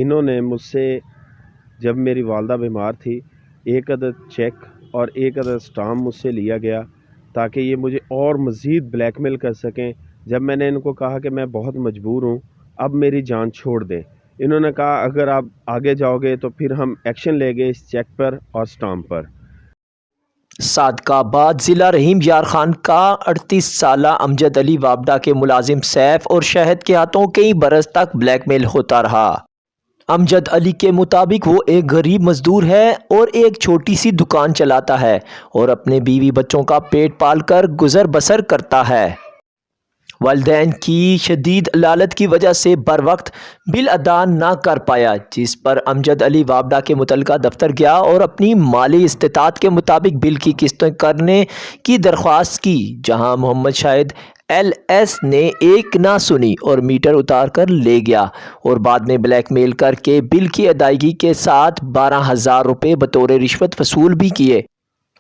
انہوں نے مجھ سے جب میری والدہ بیمار تھی 1 عدد چیک اور 1 عدد اسٹامپ مجھ سے لیا گیا تاکہ یہ مجھے اور مزید بلیک میل کر سکیں۔ جب میں نے ان کو کہا کہ میں بہت مجبور ہوں، اب میری جان چھوڑ دیں، انہوں نے کہا اگر آپ آگے جاؤ گے تو پھر ہم ایکشن لیں گے اس چیک پر اور اسٹامپ پر۔ صادق آباد ضلع رحیم یار خان کا 38 سالہ امجد علی وابڈا کے ملازم سیف اور شہد کے ہاتھوں کئی برس تک بلیک میل ہوتا رہا۔ امجد علی کے مطابق وہ ایک غریب مزدور ہے اور ایک چھوٹی سی دکان چلاتا ہے اور اپنے بیوی بچوں کا پیٹ پال کر گزر بسر کرتا ہے۔ والدین کی شدید علالت کی وجہ سے بر وقت بل ادا نہ کر پایا، جس پر امجد علی وابڈا کے متعلقہ دفتر گیا اور اپنی مالی استطاعت کے مطابق بل کی قسطیں کرنے کی درخواست کی، جہاں محمد شاہد LS نے ایک نہ سنی اور میٹر اتار کر لے گیا اور بعد میں بلیک میل کر کے بل کی ادائیگی کے ساتھ 12,000 روپے بطور رشوت وصول بھی کیے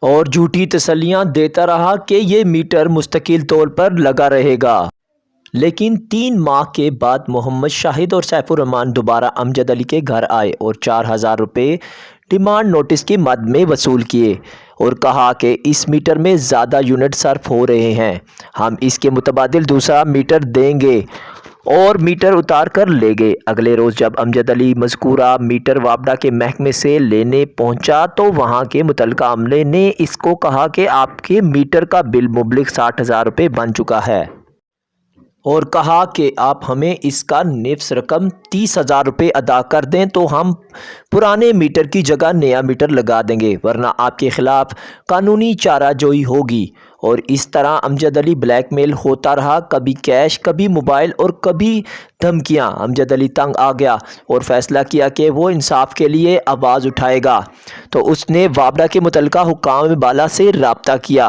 اور جھوٹی تسلیاں دیتا رہا کہ یہ میٹر مستقل طور پر لگا رہے گا۔ لیکن 3 ماہ کے بعد محمد شاہد اور سیف الرحمان دوبارہ امجد علی کے گھر آئے اور 4,000 روپے ڈیمانڈ نوٹس کی مد میں وصول کیے اور کہا کہ اس میٹر میں زیادہ یونٹ صرف ہو رہے ہیں، ہم اس کے متبادل دوسرا میٹر دیں گے، اور میٹر اتار کر لے گئے۔ اگلے روز جب امجد علی مذکورہ میٹر وابڈا کے محکمے سے لینے پہنچا تو وہاں کے متعلقہ عملے نے اس کو کہا کہ آپ کے میٹر کا بل مبلغ 60,000 روپے بن چکا ہے اور کہا کہ آپ ہمیں اس کا نفس رقم 30,000 روپے ادا کر دیں تو ہم پرانے میٹر کی جگہ نیا میٹر لگا دیں گے، ورنہ آپ کے خلاف قانونی چارہ جوئی ہوگی۔ اور اس طرح امجد علی بلیک میل ہوتا رہا، کبھی کیش، کبھی موبائل اور کبھی دھمکیاں۔ امجد علی تنگ آ گیا اور فیصلہ کیا کہ وہ انصاف کے لیے آواز اٹھائے گا، تو اس نے وابڈا کے متعلقہ حکام بالا سے رابطہ کیا،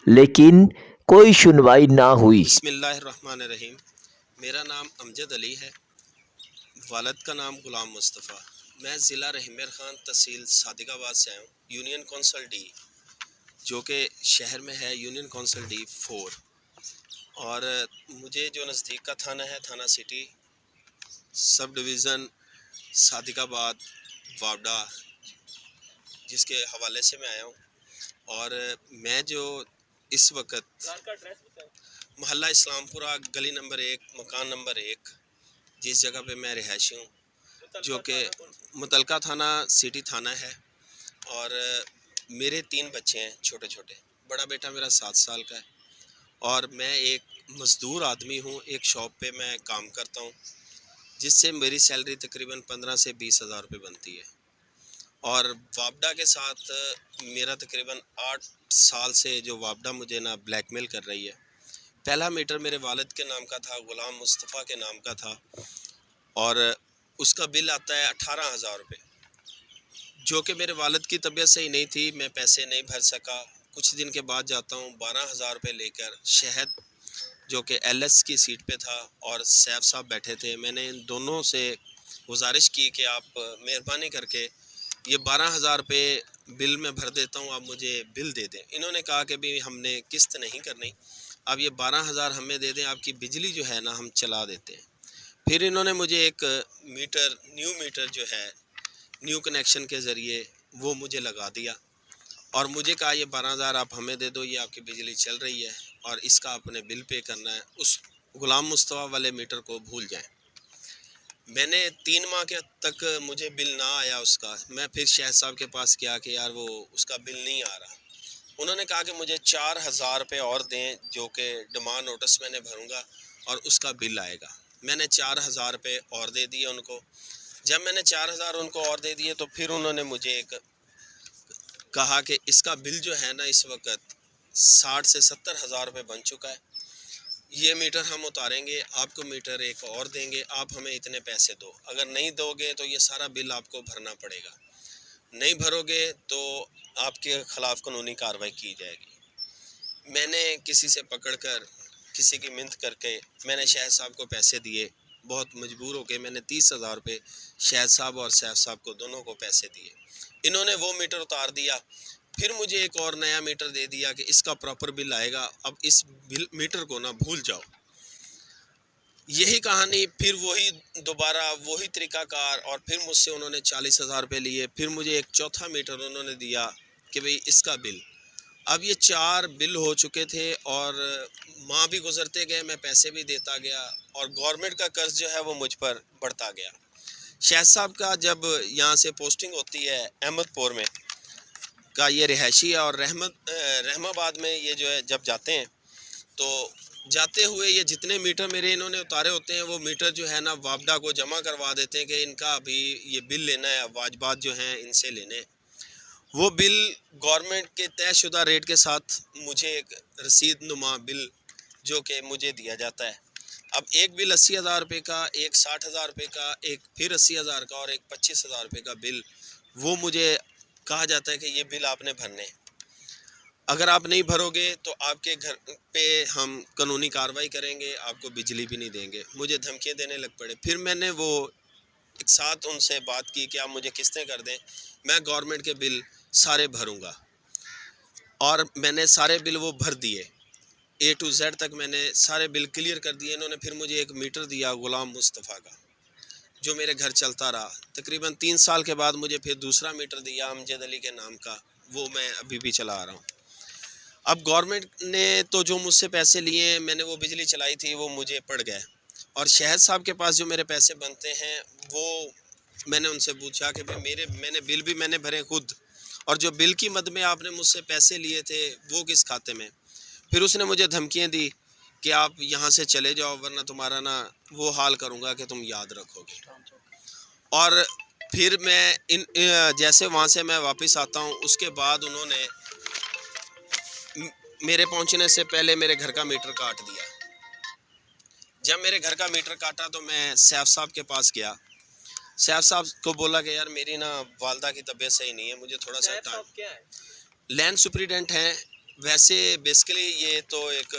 لیکن کوئی سنوائی نہ ہوئی۔ بسم اللہ الرحمن الرحیم۔ میرا نام امجد علی ہے، والد کا نام غلام مصطفیٰ۔ میں ضلع رحیم یار خان تحصیل صادق آباد سے آیا ہوں۔ یونین کونسل ڈی جو کہ شہر میں ہے، یونین کونسل ڈی 4، اور مجھے جو نزدیک کا تھانہ ہے تھانہ سٹی سب ڈویژن صادق آباد وابڈا، جس کے حوالے سے میں آیا ہوں۔ اور میں جو اس وقت محلہ اسلام پورہ گلی نمبر 1 مکان نمبر 1 جس جگہ پہ میں رہائشی ہوں، جو کہ متعلقہ تھانہ سٹی تھانہ ہے، اور میرے 3 بچے ہیں چھوٹے چھوٹے۔ بڑا بیٹا میرا 7 سال کا ہے، اور میں ایک مزدور آدمی ہوں، ایک شاپ پہ میں کام کرتا ہوں، جس سے میری سیلری تقریباً 15 سے 20,000 روپے بنتی ہے۔ اور وابڈا کے ساتھ میرا تقریباً 8 سال سے جو وابڈا مجھے نا بلیک میل کر رہی ہے۔ پہلا میٹر میرے والد کے نام کا تھا، غلام مصطفیٰ کے نام کا تھا، اور اس کا بل آتا ہے 18,000 روپے، جو کہ میرے والد کی طبیعت صحیح نہیں تھی، میں پیسے نہیں بھر سکا۔ کچھ دن کے بعد جاتا ہوں 12,000 روپے لے کر، شہد جو کہ LS کی سیٹ پہ تھا اور سیف صاحب بیٹھے تھے، میں نے ان دونوں سے گزارش کی کہ آپ مہربانی کر کے یہ 12,000 روپے بل میں بھر دیتا ہوں، آپ مجھے بل دے دیں۔ انہوں نے کہا کہ بھی ہم نے قسط نہیں کرنی، اب یہ 12,000 ہمیں دے دیں، آپ کی بجلی جو ہے نا ہم چلا دیتے ہیں۔ پھر انہوں نے مجھے ایک میٹر، نیو میٹر جو ہے نیو کنیکشن کے ذریعے وہ مجھے لگا دیا، اور مجھے کہا یہ 12,000 آپ ہمیں دے دو، یہ آپ کی بجلی چل رہی ہے اور اس کا آپ نے بل پے کرنا ہے، اس غلام مصطفیٰ والے میٹر کو بھول جائیں۔ میں نے 3 ماہ کے تک مجھے بل نہ آیا اس کا، میں پھر شہد صاحب کے پاس کیا کہ یار وہ اس کا بل نہیں آ رہا۔ انہوں نے کہا کہ مجھے 4,000 روپے اور دیں، جو کہ ڈیمانڈ نوٹس میں نے بھروں گا اور اس کا بل آئے گا۔ میں نے 4,000 روپے اور دے دیے ان کو۔ جب میں نے 4,000 ان کو اور دے دیے تو پھر انہوں نے مجھے ایک کہا کہ اس کا بل جو ہے نا اس وقت 60 سے 70,000 روپے بن چکا ہے، یہ میٹر ہم اتاریں گے، آپ کو میٹر ایک اور دیں گے، آپ ہمیں اتنے پیسے دو، اگر نہیں دو گے تو یہ سارا بل آپ کو بھرنا پڑے گا، نہیں بھرو گے تو آپ کے خلاف قانونی کارروائی کی جائے گی۔ میں نے کسی سے پکڑ کر، کسی کی منت کر کے میں نے شہد صاحب کو پیسے دیے، بہت مجبور ہو کے میں نے 30,000 روپے شہد صاحب اور سیف صاحب کو دونوں کو پیسے دیے۔ انہوں نے وہ میٹر اتار دیا، پھر مجھے ایک اور نیا میٹر دے دیا کہ اس کا پراپر بل آئے گا، اب اس میٹر کو نہ بھول جاؤ۔ یہی کہانی پھر وہی دوبارہ وہی طریقہ کار، اور پھر مجھ سے انہوں نے 40,000 روپے لیے. پھر مجھے ایک چوتھا میٹر انہوں نے دیا کہ بھئی اس کا بل. اب یہ 4 بل ہو چکے تھے اور ماہ بھی گزرتے گئے، میں پیسے بھی دیتا گیا، اور گورنمنٹ کا قرض جو ہے وہ مجھ پر بڑھتا گیا. شہد صاحب کا جب یہاں سے پوسٹنگ ہوتی ہے احمد پور میں کا، یہ رہائشی ہے، اور رحم آباد میں یہ جو ہے جب جاتے ہیں تو جاتے ہوئے یہ جتنے میٹر میرے انہوں نے اتارے ہوتے ہیں وہ میٹر جو ہے نا وابڈا کو جمع کروا دیتے ہیں کہ ان کا ابھی یہ بل لینا ہے، واجبات جو ہیں ان سے لینے. وہ بل گورنمنٹ کے طے شدہ ریٹ کے ساتھ مجھے ایک رسید نما بل جو کہ مجھے دیا جاتا ہے. اب ایک بل 80,000 روپے کا، ایک 60,000 روپے کا، ایک پھر 80,000 کا، اور ایک 25,000 روپے کا بل، وہ مجھے کہا جاتا ہے کہ یہ بل آپ نے بھرنے. اگر آپ نہیں بھرو گے تو آپ کے گھر پہ ہم قانونی کارروائی کریں گے، آپ کو بجلی بھی نہیں دیں گے. مجھے دھمکیاں دینے لگ پڑے. پھر میں نے وہ ایک ساتھ ان سے بات کی کہ آپ مجھے قسطیں کر دیں، میں گورنمنٹ کے بل سارے بھروں گا. اور میں نے سارے بل وہ بھر دیے، A to Z تک میں نے سارے بل کلیئر کر دیے. انہوں نے پھر مجھے ایک میٹر دیا غلام مصطفیٰ کا، جو میرے گھر چلتا رہا. تقریباً 3 سال کے بعد مجھے پھر دوسرا میٹر دیا امجد علی کے نام کا، وہ میں ابھی بھی چلا رہا ہوں. اب گورنمنٹ نے تو جو مجھ سے پیسے لیے، میں نے وہ بجلی چلائی تھی، وہ مجھے پڑ گئے. اور شہد صاحب کے پاس جو میرے پیسے بنتے ہیں، وہ میں نے ان سے پوچھا کہ میں نے بل بھی میں نے بھرے خود، اور جو بل کی مد میں آپ نے مجھ سے پیسے لیے تھے وہ کس کھاتے میں. پھر اس نے مجھے دھمکیاں دی کہ آپ یہاں سے چلے جاؤ ورنہ تمہارا نا وہ حال کروں گا کہ تم یاد رکھو گے. اور پھر میں جیسے وہاں سے میں واپس آتا ہوں، اس کے بعد انہوں نے میرے پہنچنے سے پہلے میرے گھر کا میٹر کاٹ دیا. جب میرے گھر کا میٹر کاٹا تو میں سیف صاحب کے پاس گیا. سیف صاحب کو بولا کہ یار میری نا والدہ کی طبیعت صحیح نہیں ہے، مجھے تھوڑا سا ٹائم. لینڈ سپریڈنٹ ہیں ویسے بیسیکلی. یہ تو ایک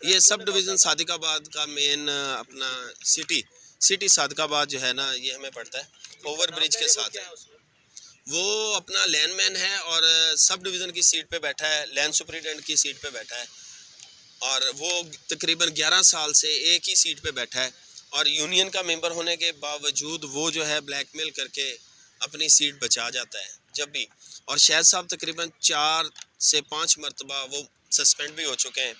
یہ سب ڈویژن صادق آباد کا مین اپنا سٹی صادق آباد جو ہے نا، یہ ہمیں پڑتا ہے اوور برج کے ساتھ ہے. وہ اپنا لین مین ہے اور سب ڈویژن کی سیٹ پہ بیٹھا ہے، لینڈ سپریڈنٹ کی سیٹ پہ بیٹھا ہے، اور وہ تقریباً 11 سال سے ایک ہی سیٹ پہ بیٹھا ہے. اور یونین کا ممبر ہونے کے باوجود وہ جو ہے بلیک میل کر کے اپنی سیٹ بچا جاتا ہے جب بھی. اور شہد صاحب تقریباً 4 سے 5 مرتبہ وہ سسپینڈ بھی ہو چکے ہیں،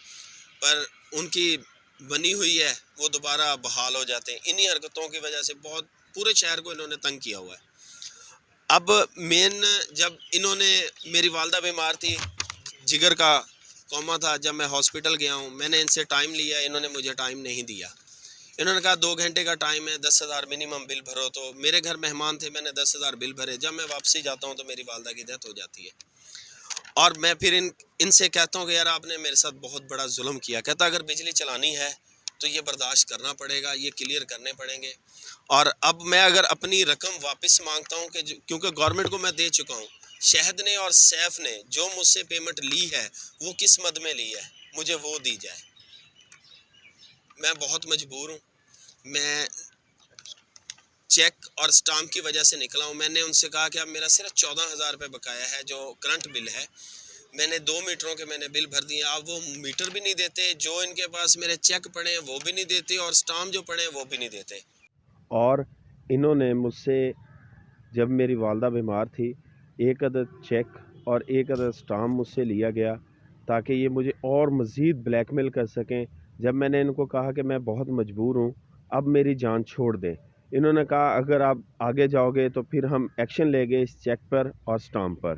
پر ان کی بنی ہوئی ہے، وہ دوبارہ بحال ہو جاتے ہیں. انہی حرکتوں کی وجہ سے بہت پورے شہر کو انہوں نے تنگ کیا ہوا ہے. اب جب انہوں نے میری والدہ بیمار تھی، جگر کا کوما تھا، جب میں ہاسپٹل گیا ہوں، میں نے ان سے ٹائم لیا، انہوں نے مجھے ٹائم نہیں دیا. انہوں نے کہا 2 گھنٹے کا ٹائم ہے، 10,000 منیمم بل بھرو. تو میرے گھر مہمان تھے، میں نے 10,000 بل بھرے. جب میں واپسی جاتا ہوں تو میری والدہ کی ڈیتھ ہو جاتی ہے. اور میں پھر ان سے کہتا ہوں کہ یار آپ نے میرے ساتھ بہت بڑا ظلم کیا. کہتا اگر بجلی چلانی ہے تو یہ برداشت کرنا پڑے گا، یہ کلیئر کرنے پڑیں گے. اور اب میں اگر اپنی رقم واپس مانگتا ہوں کہ کیونکہ گورنمنٹ کو میں دے چکا ہوں، شہد نے اور سیف نے جو مجھ سے پیمنٹ لی ہے وہ کس مد میں لی ہے، مجھے وہ دی جائے. میں بہت مجبور ہوں. میں چیک اور سٹامپ کی وجہ سے نکلا ہوں. میں نے ان سے کہا کہ اب میرا صرف 14,000 روپے بقایا ہے جو کرنٹ بل ہے. میں نے 2 میٹروں کے میں نے بل بھر دیے. اب وہ میٹر بھی نہیں دیتے، جو ان کے پاس میرے چیک پڑے ہیں وہ بھی نہیں دیتے، اور سٹامپ جو پڑے ہیں وہ بھی نہیں دیتے. اور انہوں نے مجھ سے جب میری والدہ بیمار تھی 1 عدد چیک اور 1 عدد سٹامپ مجھ سے لیا گیا تاکہ یہ مجھے اور مزید بلیک میل کر سکیں. جب میں نے ان کو کہا کہ میں بہت مجبور ہوں، اب میری جان چھوڑ دیں، انہوں نے کہا اگر آپ آگے جاؤ گے تو پھر ہم ایکشن لیں گے اس چیک پر اور سٹامپ پر.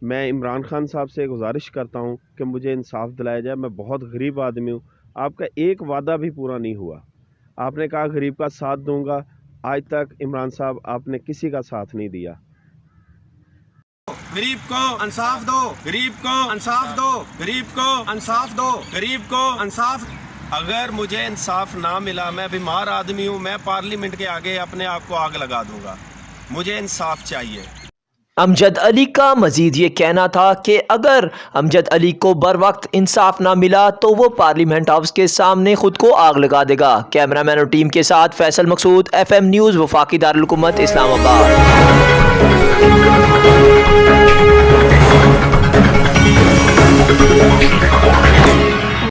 میں عمران خان صاحب سے گزارش کرتا ہوں کہ مجھے انصاف دلایا جائے. میں بہت غریب آدمی ہوں، آپ کا ایک وعدہ بھی پورا نہیں ہوا. آپ نے کہا غریب کا ساتھ دوں گا، آج تک عمران صاحب آپ نے کسی کا ساتھ نہیں دیا. غریب کو انصاف دو، غریب کو انصاف دو، غریب کو انصاف دو، غریب کو انصاف. اگر مجھے انصاف نہ ملا، میں بیمار آدمی ہوں، میں پارلیمنٹ کے آگے اپنے آپ کو آگ لگا دوں گا. مجھے انصاف چاہیے. امجد علی کا مزید یہ کہنا تھا کہ اگر امجد علی کو بر وقت انصاف نہ ملا تو وہ پارلیمنٹ ہاؤس کے سامنے خود کو آگ لگا دے گا. کیمرہ مین اور ٹیم کے ساتھ فیصل مقصود، FM نیوز، وفاقی دارالحکومت اسلام آباد.